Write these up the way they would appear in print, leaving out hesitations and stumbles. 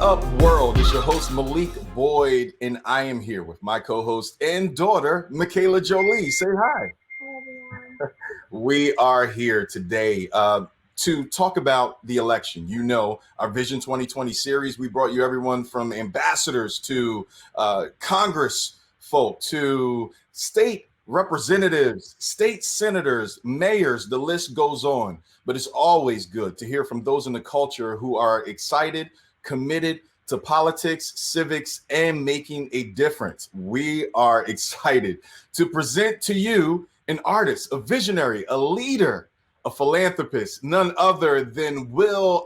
up, world? It's your host, Malik Boyd, and I am here with my co-host and daughter, Mikayla Jolie. Say hi. Hi, everyone. We are here today to talk about the election. You know, our Vision 2020 series, we brought you everyone from ambassadors to Congress folk to state representatives, state senators, mayors, the list goes on. But it's always good to hear from those in the culture who are excited, committed to politics, civics, and making a difference. We are excited to present to you an artist, a visionary, a leader, a philanthropist, none other than Will.I.Am.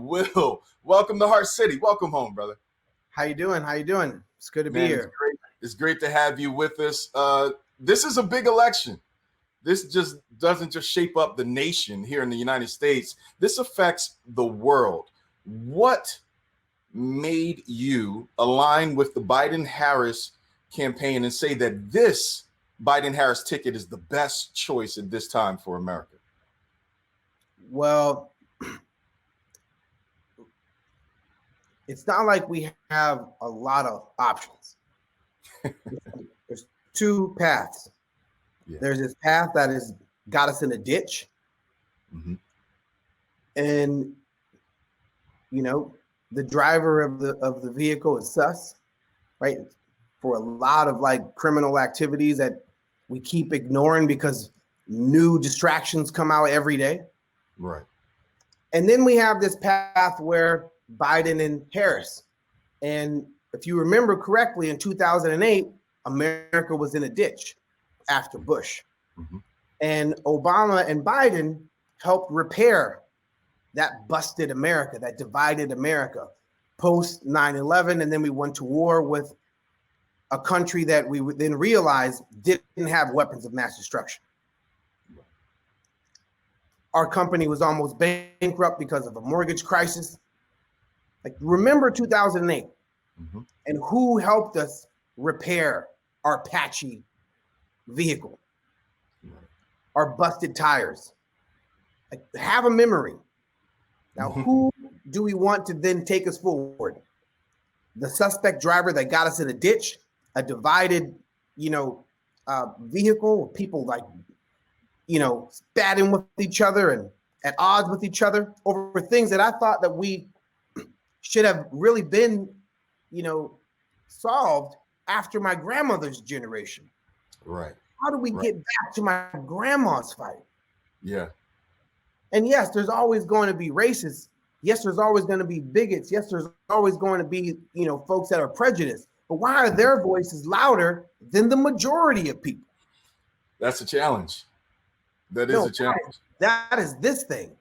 Will, welcome to Heart City. Welcome home, brother. How you doing? How you doing? It's good to be Man, here. It's great to have you with us. This is a big election. This just doesn't just shape up the nation here in the United States. This affects the world. What made you align with the Biden-Harris campaign and say that this Biden-Harris ticket is the best choice at this time for America? Well, it's not like we have a lot of options. There's two paths. Yeah. There's this path that has got us in a ditch. Mm-hmm. And, you know, the driver of the vehicle is sus, right? For a lot of like criminal activities that we keep ignoring because new distractions come out every day. Right. And then we have this path where Biden and Harris. And if you remember correctly, in 2008, America was in a ditch after Bush. Mm-hmm. And Obama and Biden helped repair that busted America, that divided America post 9/11. And then we went to war with a country that we then realized didn't have weapons of mass destruction. Our company was almost bankrupt because of a mortgage crisis. Like, remember 2008, Mm-hmm. and who helped us repair our patchy vehicle, our busted tires? Like, have a memory. Now, who do we want to then take us forward? The suspect driver that got us in a ditch, a divided, vehicle, people like, spatting with each other and at odds with each other over things that I thought that we should have really been, solved after my grandmother's generation. Right. How do we get back to my grandma's fight? Yeah. And yes, there's always going to be racists. Yes, there's always going to be bigots. Yes, there's always going to be, folks that are prejudiced. But why are their voices louder than the majority of people? That's a challenge. That is a challenge. That is this thing.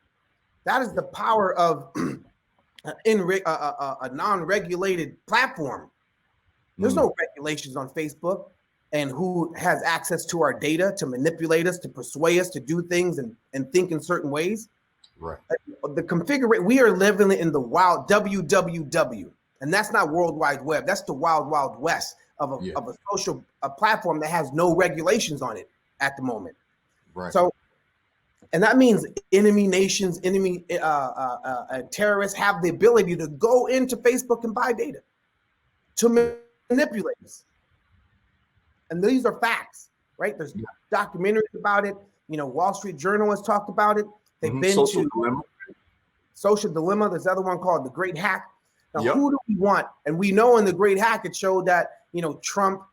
That is the power of a non-regulated platform. There's no regulations on Facebook and who has access to our data to manipulate us, to persuade us to do things and think in certain ways. Right. The configuration, we are living in the wild WWW, and that's not World Wide Web. That's the wild, wild west of a social platform that has no regulations on it at the moment. Right. So, and that means enemy nations, terrorists have the ability to go into Facebook and buy data to manipulate us. And these are facts, right? There's documentaries about it. Wall Street Journal has talked about it. They've been Social to Dilemma. Social Dilemma. There's another one called The Great Hack. Now, who do we want? And we know in The Great Hack, it showed that, Trump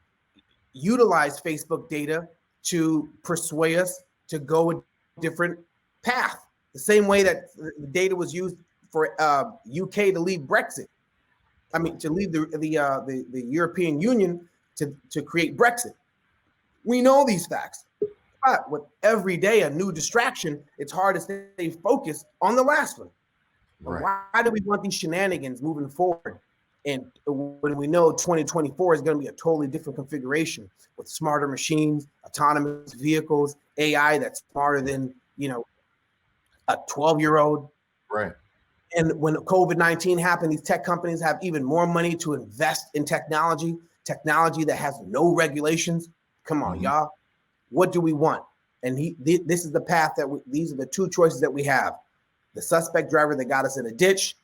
utilized Facebook data to persuade us to go a different path. The same way that the data was used for UK to leave Brexit. I mean, to leave the European Union to create Brexit. We know these facts. But with every day a new distraction, it's hard to stay focused on the last one. Right. Why do we want these shenanigans moving forward? And when we know 2024 is going to be a totally different configuration with smarter machines, autonomous vehicles, AI that's smarter than, a 12-year-old. Right. And when COVID-19 happened, these tech companies have even more money to invest in technology that has no regulations. Come on, y'all. What do we want? And this is the path these are the two choices that we have. The suspect driver that got us in a ditch,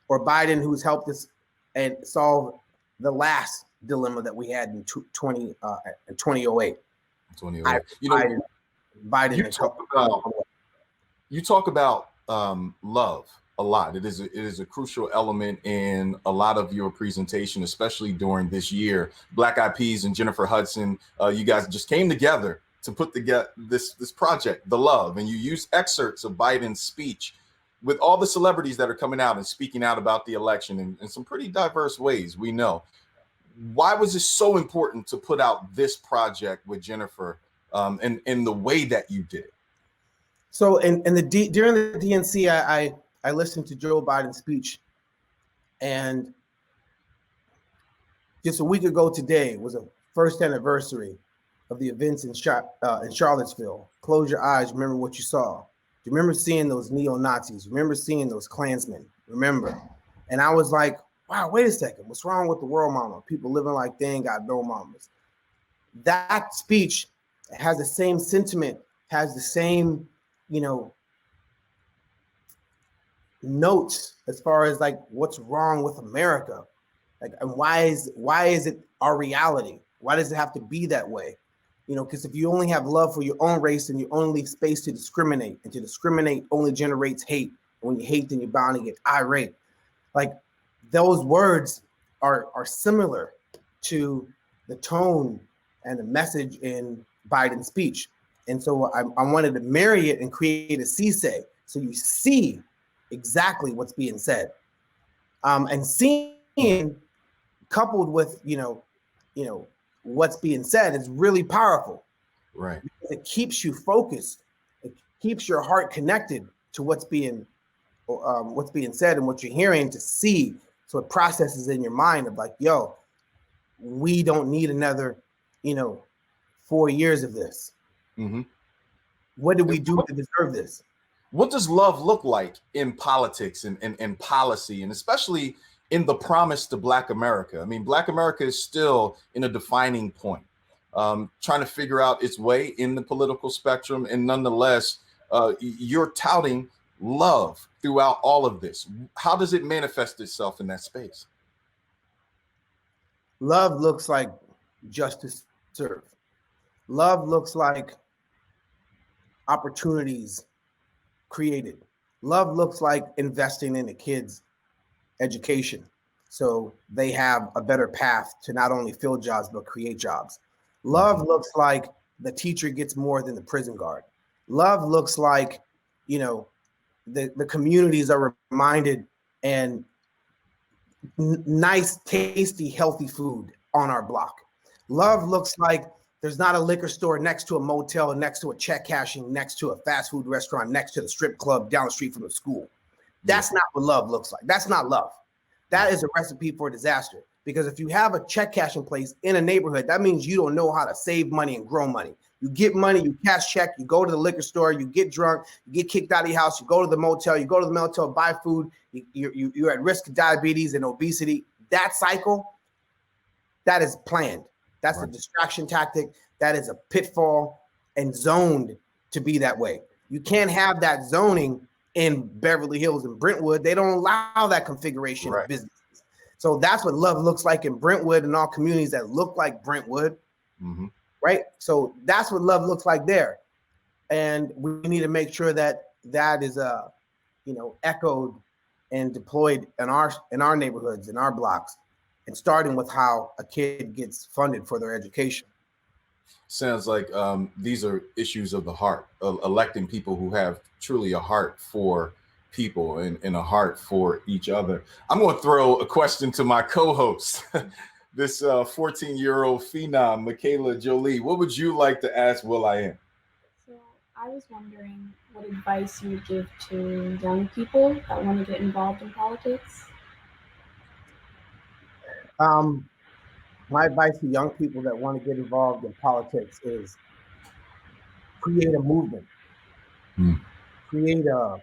or Biden, who's helped us and solve the last dilemma that we had in 2008. 2008. You know, Biden you has talk helped. about you talk about love a lot. It is a crucial element in a lot of your presentation, especially during this year. Black Eyed Peas and Jennifer Hudson, you guys just came together to put together this project, The Love, and you use excerpts of Biden's speech with all the celebrities that are coming out and speaking out about the election in some pretty diverse ways, we know. Why was it so important to put out this project with Jennifer in the way that you did it? So during the DNC, I listened to Joe Biden's speech, and just a week ago today was a first anniversary of the events in Charlottesville. Close your eyes, remember what you saw. You remember seeing those neo-Nazis, remember seeing those Klansmen, remember? And I was like, wow, wait a second, what's wrong with the world mama? People living like they ain't got no mamas. That speech has the same sentiment, has the same, notes as far as like what's wrong with America. Like, and why is it our reality? Why does it have to be that way? Because if you only have love for your own race, then you only leave space to discriminate, and to discriminate only generates hate. When you hate, then you're bound to get irate. Like, those words are similar to the tone and the message in Biden's speech. And so I wanted to marry it and create a CSA, so you see exactly what's being said. And seeing coupled with, what's being said is really powerful. Right. It keeps you focused. It keeps your heart connected to what's being said and what you're hearing to see. So it processes in your mind of like, yo, we don't need another, 4 years of this. Mm-hmm. What did we do to deserve this? What does love look like in politics and policy, and especially in the promise to Black America? I mean, Black America is still in a defining point, trying to figure out its way in the political spectrum. And nonetheless, you're touting love throughout all of this. How does it manifest itself in that space? Love looks like justice served. Love looks like opportunities created. Love looks like investing in the kids' education so they have a better path to not only fill jobs but create jobs. Love looks like the teacher gets more than the prison guard. Love looks like, the communities are reminded and nice, tasty, healthy food on our block. Love looks like there's not a liquor store next to a motel, next to a check cashing, next to a fast food restaurant, next to the strip club down the street from the school. That's not what love looks like. That's not love. That is a recipe for disaster. Because if you have a check cashing place in a neighborhood, that means you don't know how to save money and grow money. You get money, you cash check, you go to the liquor store, you get drunk, you get kicked out of your house, you go to the motel, buy food, you're at risk of diabetes and obesity. That cycle, that is planned. That's a distraction tactic. That is a pitfall and zoned to be that way. You can't have that zoning in Beverly Hills and Brentwood. They don't allow that configuration of businesses. So that's what love looks like in Brentwood and all communities that look like Brentwood, right? So that's what love looks like there. And we need to make sure that that is, echoed and deployed in our neighborhoods, in our blocks, and starting with how a kid gets funded for their education. Sounds like these are issues of the heart, electing people who have truly a heart for people and a heart for each other. I'm going to throw a question to my co-host, this 14-year-old phenom, Mikayla Jolie. What would you like to ask Will.I.Am? So I was wondering what advice you would give to young people that want to get involved in politics. My advice to young people that want to get involved in politics is create a movement, create a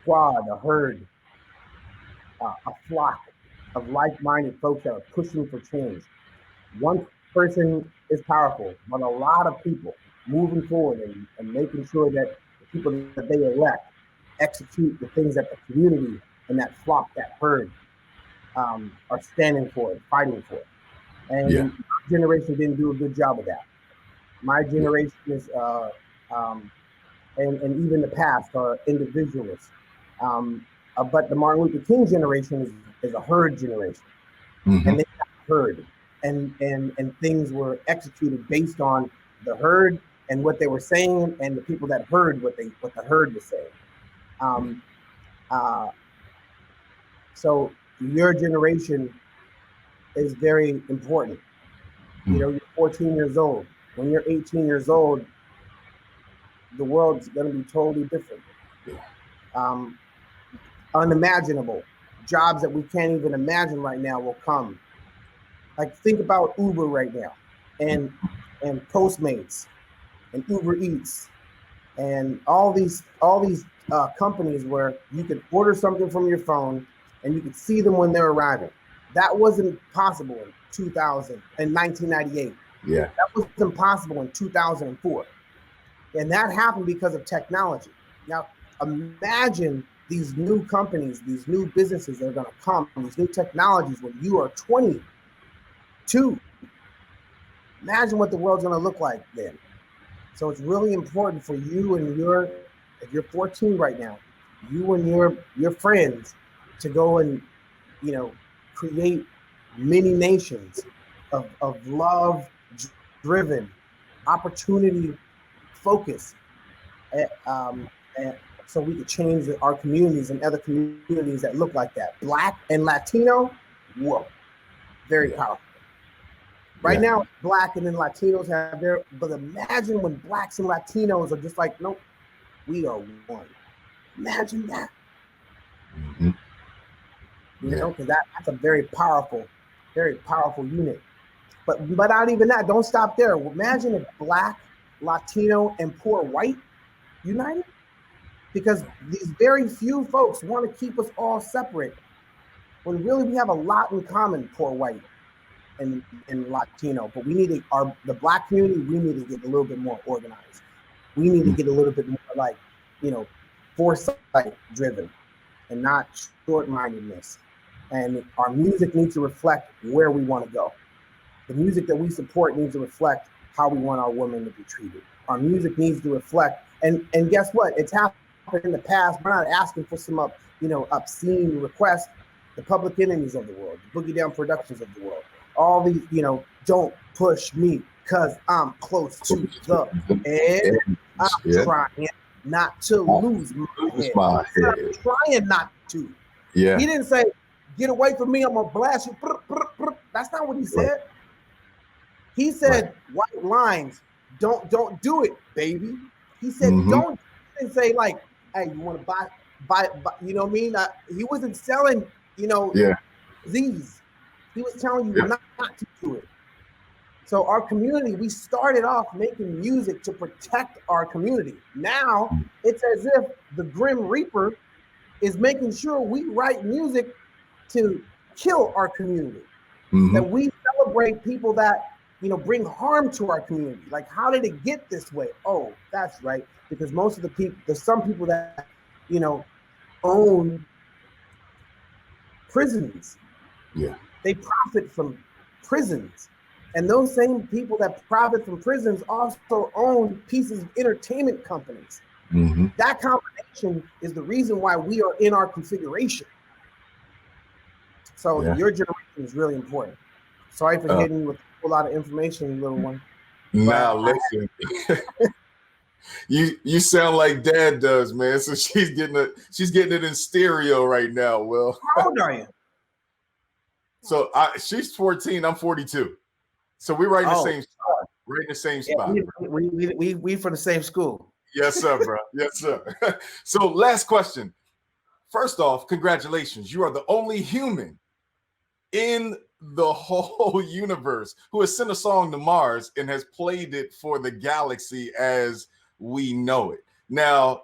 squad, a herd, a flock of like-minded folks that are pushing for change. One person is powerful, but a lot of people moving forward and making sure that the people that they elect execute the things that the community and that flock, that herd, are standing for it, fighting for it. And Yeah. my generation didn't do a good job of that. My generation is, and even the past are individualists. But the Martin Luther King generation is a herd generation, and they got heard, and things were executed based on the herd and what they were saying, and the people that heard what the herd was saying. So your generation is very important. You know, you're 14 years old. When you're 18 years old, the world's going to be totally different. Unimaginable jobs that we can't even imagine right now will come. Like, think about Uber right now, and Postmates, and Uber Eats, and all these companies where you could order something from your phone and you could see them when they're arriving. That wasn't possible in 1998. Yeah. That was impossible in 2004. And that happened because of technology. Now, imagine these new companies, these new businesses that are going to come, these new technologies when you are 22. Imagine what the world's going to look like then. So it's really important for you and if you're 14 right now, you and your friends to go and, create mini nations of love driven, opportunity focus, and so we could change our communities and other communities that look like that. Black and Latino, whoa, very powerful. Right now, Black and then Latinos have but imagine when Blacks and Latinos are just like, nope, we are one. Imagine that. You know, because that's a very powerful unit. But not even that. Don't stop there. Imagine if Black, Latino, and poor white united, because these very few folks want to keep us all separate, when really we have a lot in common. Poor white and Latino, but we need the Black community. We need to get a little bit more organized. We need to get a little bit more foresight driven, and not short-mindedness. And our music needs to reflect where we want to go. The music that we support needs to reflect how we want our women to be treated. Our music needs to reflect, and guess what? It's happened in the past. We're not asking for some obscene requests. The Public Enemies of the world, the Boogie Down Productions of the world, all these, don't push me because I'm close to the edge. I'm trying not to lose my head. I'm trying not to. Yeah. He didn't say, get away from me, I'm gonna blast you. That's not what he said. He said, white lines, don't do it, baby. He said, don't. He didn't say like, hey, you want to buy, you know what I mean? He wasn't selling, Z's. He was telling you not to do it. So our community, we started off making music to protect our community. Now it's as if the Grim Reaper is making sure we write music to kill our community. That we celebrate people that, bring harm to our community. Like, how did it get this way? Oh, that's right. Because most of the people, there's some people that, own prisons. Yeah. They profit from prisons. And those same people that profit from prisons also own pieces of entertainment companies. That combination is the reason why we are in our configuration. So your generation is really important. Sorry for hitting you with a whole lot of information, little one. Now listen, you sound like Dad does, man. So she's getting it in stereo right now. Will, how old are you? So she's 14. I'm 42. So we're right in the same spot. Right in the same spot. We from the same school. Yes, sir, bro. Yes, sir. So last question. First off, congratulations. You are the only human in the whole universe who has sent a song to Mars and has played it for the galaxy as we know it. Now,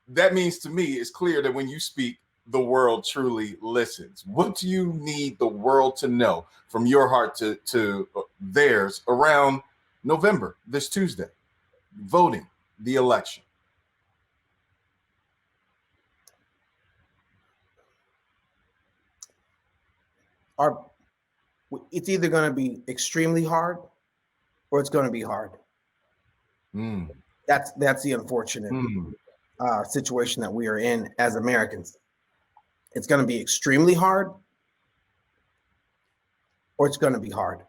that means to me, it's clear that when you speak, the world truly listens. What do you need the world to know from your heart to theirs around November, this Tuesday, voting, the election? are, it's either going to be extremely hard or it's going to be hard. That's the unfortunate situation that we are in as Americans. It's going to be extremely hard or it's going to be hard.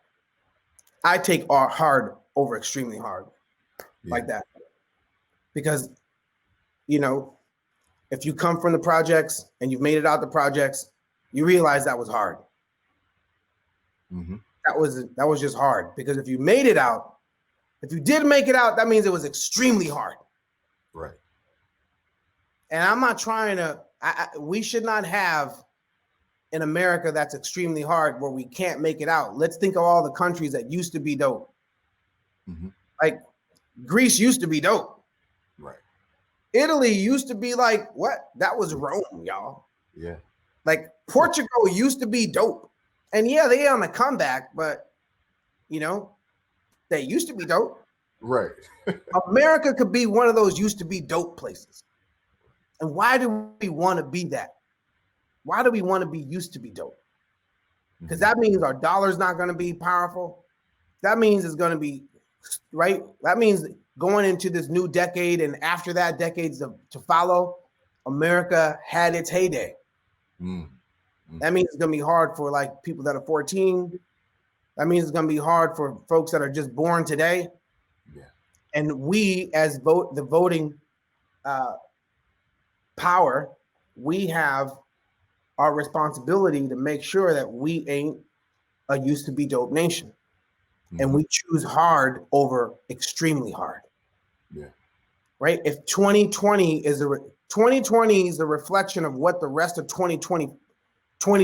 I take hard over extremely hard, like that. Because, you know, if you come from the projects and you've made it out the projects, you realize that was hard. That was just hard, because if you made it out, if you did make it out, that means it was extremely hard. Right. And I'm not trying to, we should not have in America that's extremely hard where we can't make it out. Let's think of all the countries that used to be dope. Like Greece used to be dope. Right. Italy used to be like, what? That was Rome, y'all. Yeah. Like Portugal used to be dope. And yeah, they on the comeback, but you know, they used to be dope. Right. America could be one of those used to be dope places. And why do we want to be that? Why do we want to be used to be dope? Because that means our dollar's not going to be powerful. That means it's going to be, right? That means going into this new decade and after that, decades to follow, America had its heyday. That means it's going to be hard for like people that are 14. That means it's going to be hard for folks that are just born today. Yeah. And we, as the voting power, we have our responsibility to make sure that we ain't a used to be dope nation. And we choose hard over extremely hard. Yeah. Right? If 2020 is a reflection of what the rest of 2020 to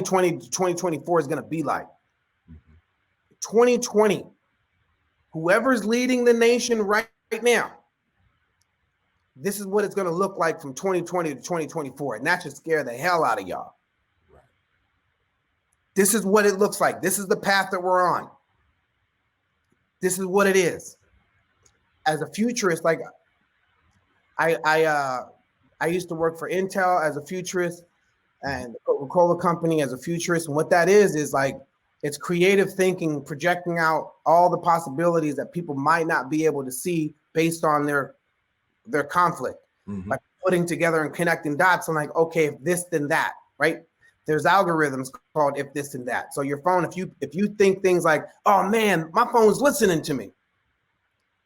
2024 is going to be like. 2020, whoever's leading the nation right now, this is what it's going to look like from 2020 to 2024. And that should scare the hell out of y'all. Right. This is what it looks like. This is the path that we're on. This is what it is. As a futurist, like I used to work for Intel as a futurist and the Coca-Cola company as a futurist. And what that is like, it's creative thinking, projecting out all the possibilities that people might not be able to see based on their conflict. Like putting together and connecting dots. I'm like, okay, if this, then that, right? There's algorithms called if this and that. So your phone, if you think things like, oh man, my phone's listening to me.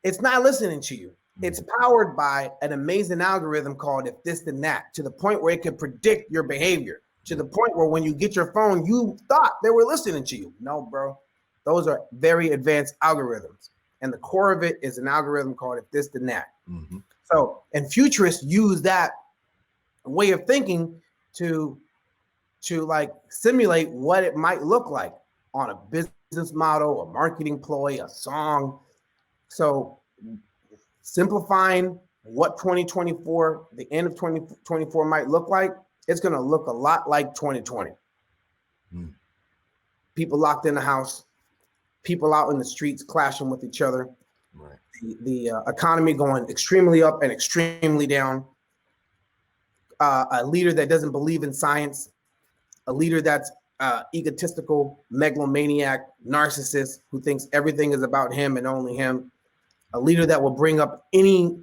It's not listening to you. It's powered by an amazing algorithm called if this, then that, to the point where it can predict your behavior. To the point where when you get your phone, you thought they were listening to you. No, bro. Those are very advanced algorithms. And the core of it is an algorithm called if this, then that. So, and futurists use that way of thinking to like simulate what it might look like on a business model, a marketing ploy, a song. So simplifying what 2024, the end of 2024 might look like, it's going to look a lot like 2020. People locked in the house, people out in the streets clashing with each other. Right. The economy going extremely up and extremely down. A leader that doesn't believe in science, a leader that's egotistical, megalomaniac, narcissist who thinks everything is about him and only him. A leader that will bring up any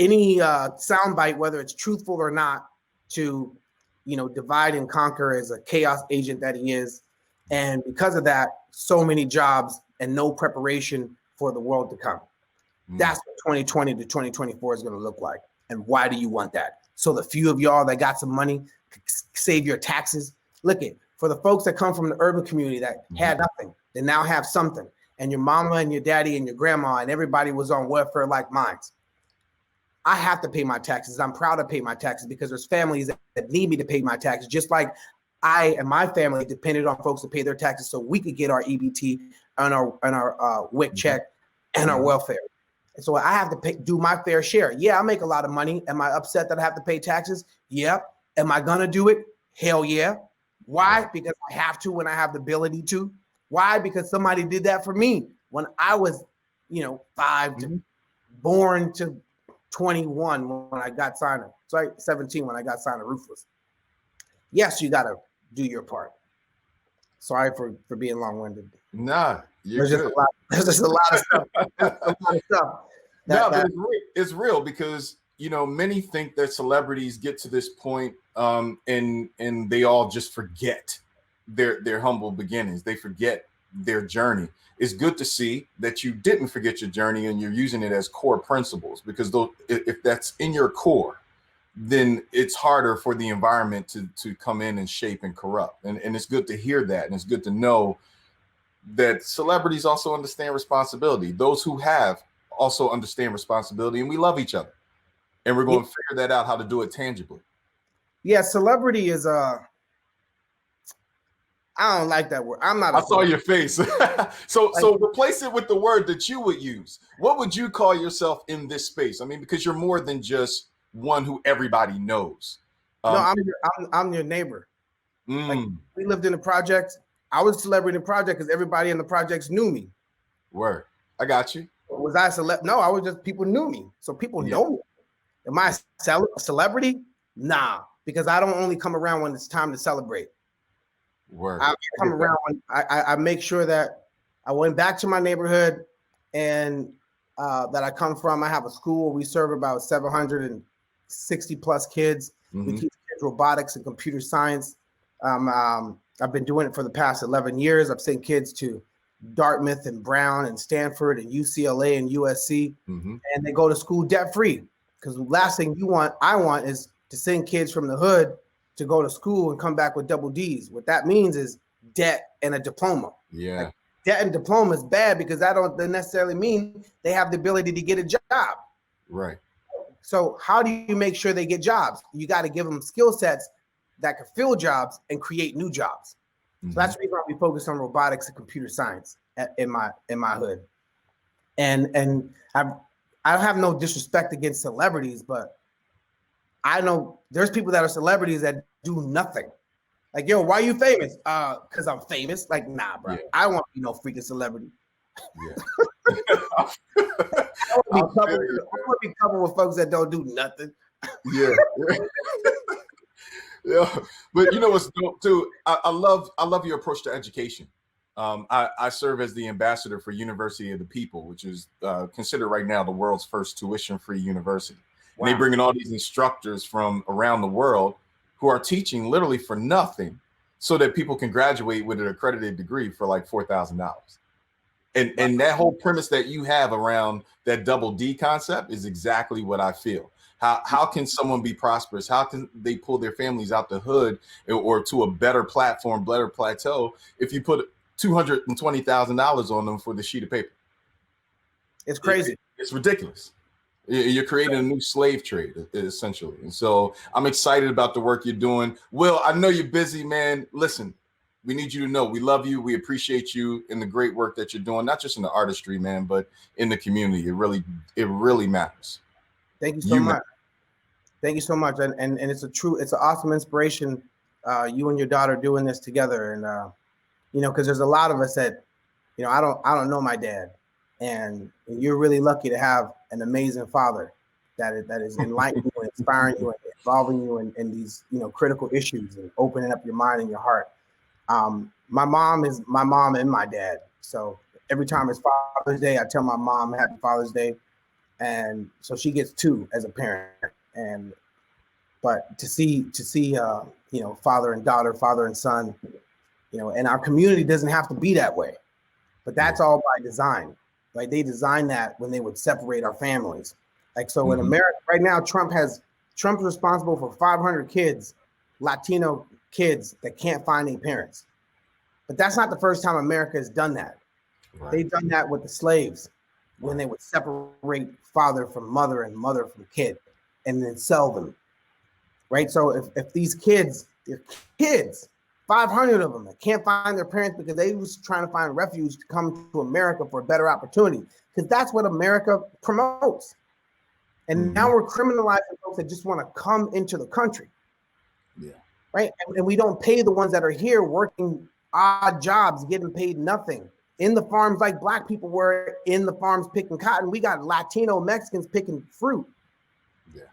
soundbite, whether it's truthful or not, to, you know, divide and conquer as a chaos agent that he is. And because of that, so many jobs and no preparation for the world to come. That's what 2020 to 2024 is going to look like. And why do you want that? So the few of y'all that got some money, save your taxes. Look at, for the folks that come from the urban community that had nothing, they now have something. And your mama and your daddy and your grandma and everybody was on welfare like mine. I have to pay my taxes. I'm proud to pay my taxes because there's families that need me to pay my taxes, just like I and my family depended on folks to pay their taxes so we could get our EBT and our WIC check and our welfare. And so I have to do my fair share. Yeah, I make a lot of money. Am I upset that I have to pay taxes? Yeah. Am I gonna do it? Hell yeah. Why? Because I have to when I have the ability to. Why? Because somebody did that for me when I was, 5 to born to 21 when I got signed. Sorry, 17 when I got signed to Ruthless. Yes, you gotta do your part. Sorry for being long-winded. Nah, you're good. There's just a lot of stuff. But it's real because many think that celebrities get to this point, and they all just forget their humble beginnings. They forget their journey. It's good to see that you didn't forget your journey and you're using it as core principles, because if that's in your core, then it's harder for the environment to come in and shape and corrupt. And it's good to hear that. And it's good to know that celebrities also understand responsibility. Those who have also understand responsibility, and we love each other. And we're going to figure that out, how to do it tangibly. Yeah, celebrity is I don't like that word. I saw your face. So replace it with the word that you would use. What would you call yourself in this space? I mean, because you're more than just one who everybody knows. No, I'm your neighbor. Like, we lived in the projects. I was a celebrity in the project because everybody in the projects knew me. Word. I got you. Was I a celeb? No, I was just, people knew me. So people know me. Am I a celebrity? Nah, because I don't only come around when it's time to celebrate. Word. I come around when I make sure that I went back to my neighborhood and that I come from. I have a school. We serve about 760 plus kids. We teach kids robotics and computer science. I've been doing it for the past 11 years. I've sent kids to Dartmouth and Brown and Stanford and UCLA and USC, and they go to school debt free. Because the last thing I want is to send kids from the hood to go to school and come back with double D's. What that means is debt and a diploma. Yeah. Like, debt and diploma is bad because that don't necessarily mean they have the ability to get a job. Right. So how do you make sure they get jobs? You got to give them skill sets that can fill jobs and create new jobs. So that's the reason why we focus on robotics and computer science in my hood. And I don't have no disrespect against celebrities, but I know there's people that are celebrities that do nothing. Like, yo, why are you famous? Because I'm famous. Like, nah, bro. Yeah. I don't want to be no freaking celebrity. Yeah. I want to be coupled with folks that don't do nothing. Yeah. Yeah. But you know what's dope too? I love your approach to education. I serve as the ambassador for University of the People, which is considered right now the world's first tuition-free university. Wow. And they bring in all these instructors from around the world who are teaching literally for nothing so that people can graduate with an accredited degree for like $4,000. And that whole premise that you have around that double D concept is exactly what I feel. How can someone be prosperous? How can they pull their families out the hood or to a better platform, better plateau if you put $220,000 on them for the sheet of paper? It's crazy. It's ridiculous. You're creating a new slave trade, essentially. And so I'm excited about the work you're doing. Will, I know you're busy, man. Listen, we need you to know we love you. We appreciate you and the great work that you're doing, not just in the artistry, man, but in the community. It really matters. Thank you so much. Thank you so much. And it's an awesome inspiration. You and your daughter doing this together. And, because there's a lot of us that, I don't know my dad. And you're really lucky to have an amazing father that is enlightening you and inspiring you and involving you in these, critical issues and opening up your mind and your heart. My mom is my mom and my dad. So every time it's Father's Day, I tell my mom Happy Father's Day. And so she gets two as a parent. But to see father and daughter, father and son, and our community doesn't have to be that way. But that's all by design. Like, they designed that when they would separate our families. Like, so in America right now, Trump's responsible for 500 kids, Latino kids that can't find their parents. But that's not the first time America has done that. Right. They've done that with the slaves when they would separate father from mother and mother from kid and then sell them. Right. So if these kids, they're kids, 500 of them that can't find their parents because they was trying to find refuge to come to America for a better opportunity, because that's what America promotes. And now we're criminalizing folks that just want to come into the country. Yeah. Right. And we don't pay the ones that are here working odd jobs, getting paid nothing in the farms like Black people were in the farms picking cotton. We got Latino Mexicans picking fruit.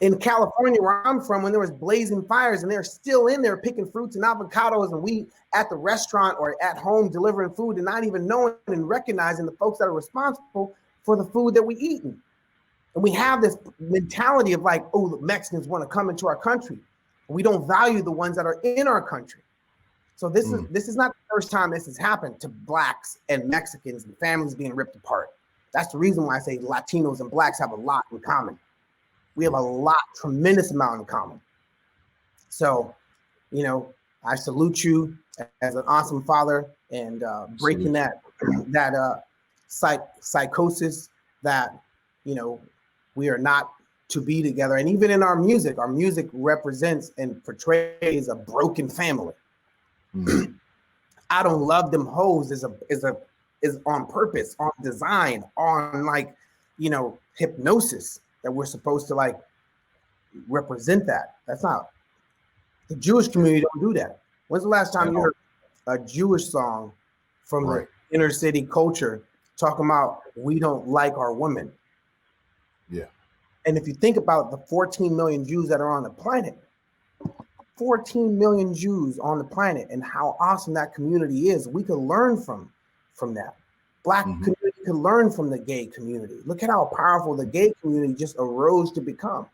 In California, where I'm from, when there was blazing fires and they're still in there picking fruits and avocados, and we at the restaurant or at home delivering food and not even knowing and recognizing the folks that are responsible for the food that we eating. And we have this mentality of like, oh, the Mexicans want to come into our country. We don't value the ones that are in our country. So this is not the first time this has happened to Blacks and Mexicans and families being ripped apart. That's the reason why I say Latinos and Blacks have a lot in common. We have a tremendous amount in common. So, you know, I salute you as an awesome father and breaking that psychosis that, you know, we are not to be together. And even in our music represents and portrays a broken family. I don't love them hoes is on purpose, on design, on like, you know, hypnosis. That we're supposed to like represent that. That's not the Jewish community don't do that. When's the last time you heard a Jewish song from the inner city culture talking about we don't like our women? Yeah. And if you think about the 14 million Jews that are on the planet, 14 million Jews on the planet and how awesome that community is, we could learn from that. Black community could learn from the gay community. Look at how powerful the gay community just arose to become.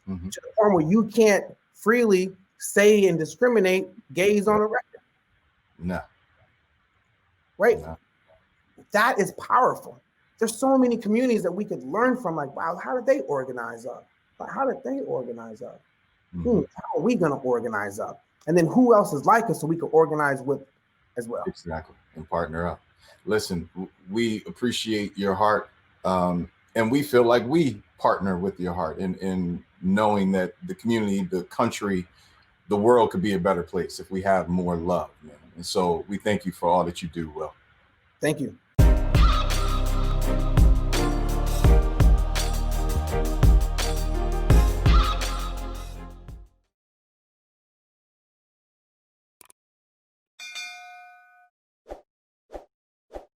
To the point where you can't freely say and discriminate gays on a record. No. Right? No. That is powerful. There's so many communities that we could learn from, like, wow, how did they organize up? How did they organize up? How are we going to organize up? And then who else is like us so we can organize with as well? Exactly. And partner up. Listen, we appreciate your heart, and we feel like we partner with your heart in knowing that the community, the country, the world could be a better place if we have more love, man. And so we thank you for all that you do, Will. Thank you.